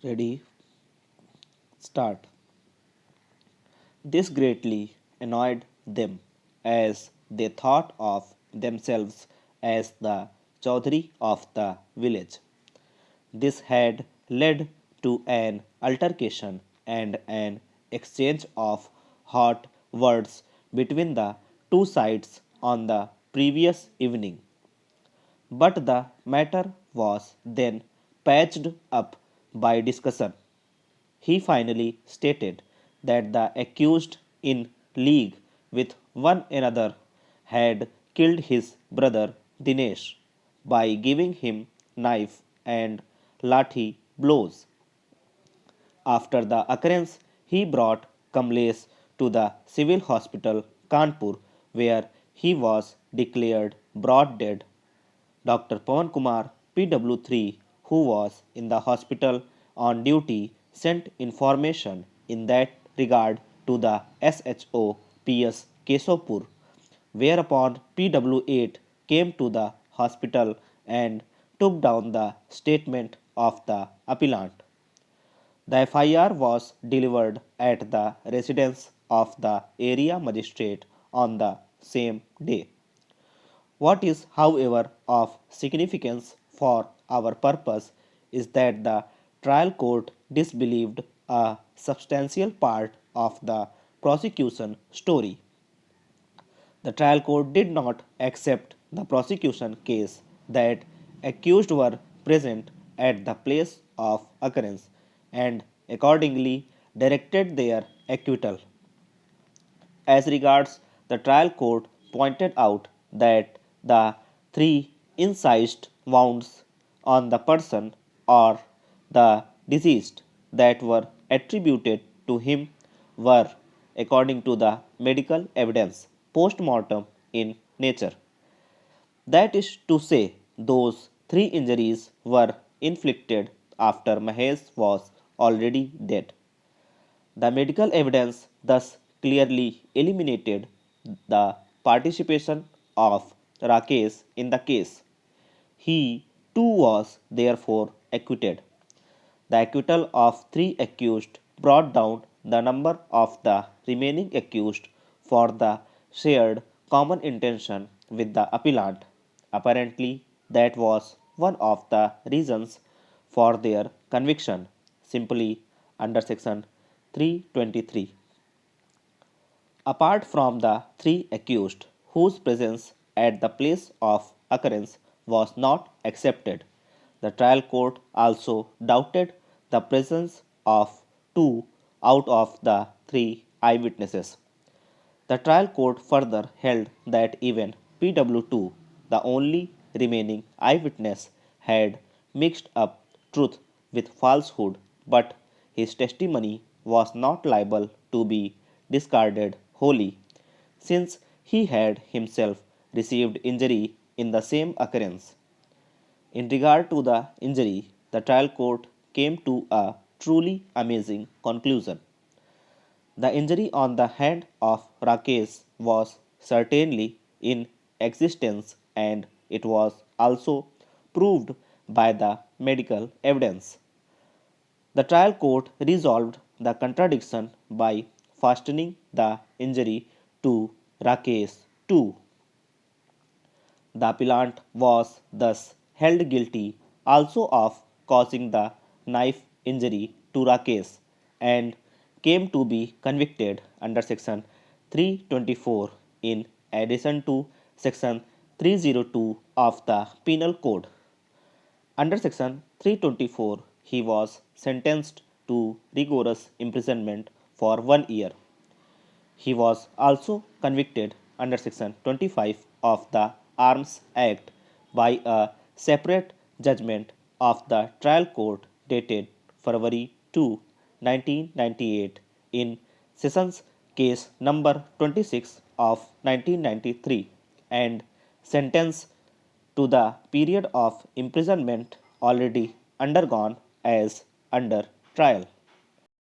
Ready? Start. This greatly annoyed them, as they thought of themselves as the Chaudhry of the village. This had led to an altercation and an exchange of hot words between the two sides on the previous evening. But the matter was then patched up by discussion. He finally stated that the accused, in league with one another, had killed his brother Dinesh by giving him knife and lathi blows. After the occurrence, he brought Kamlesh to the civil hospital Kanpur, where he was declared broad dead. Dr. Pawan Kumar, PW3, who was in the hospital on duty, sent information in that regard to the SHO PS Kesopur, whereupon PW8 came to the hospital and took down the statement of the appellant. The FIR was delivered at the residence of the area magistrate on the same day. What is, however, of significance for our purpose is that the trial court disbelieved a substantial part of the prosecution story. The trial court did not accept the prosecution case that accused were present at the place of occurrence and accordingly directed their acquittal. As regards the trial court pointed out that the three incised wounds on the person or the deceased that were attributed to him were, according to the medical evidence, post mortem in nature. That is to say, those three injuries were inflicted after Mahesh was already dead. The medical evidence thus clearly eliminated the participation of Rakesh in the case. He too was therefore acquitted. The acquittal of three accused brought down the number of the remaining accused for the shared common intention with the appellant. Apparently, that was one of the reasons for their conviction, simply under section 323. Apart from the three accused, whose presence at the place of occurrence was not accepted, the trial court also doubted the presence of two out of the three eyewitnesses. The trial court further held that even PW2, the only remaining eyewitness, had mixed up truth with falsehood, but his testimony was not liable to be discarded wholly, since he had himself received injury in the same occurrence. In regard to the injury, the trial court came to a truly amazing conclusion. The injury on the hand of Rakesh was certainly in existence and it was also proved by the medical evidence. The trial court resolved the contradiction by fastening the injury to Rakesh too. The appellant was thus held guilty also of causing the knife injury to Rakesh and came to be convicted under section 324 in addition to section 302 of the Penal Code. Under section 324, he was sentenced to rigorous imprisonment for 1 year. He was also convicted under section 25 of the Arms Act by a separate judgment of the trial court dated February 2, 1998 in Sessions case number 26 of 1993 and sentenced to the period of imprisonment already undergone as under trial.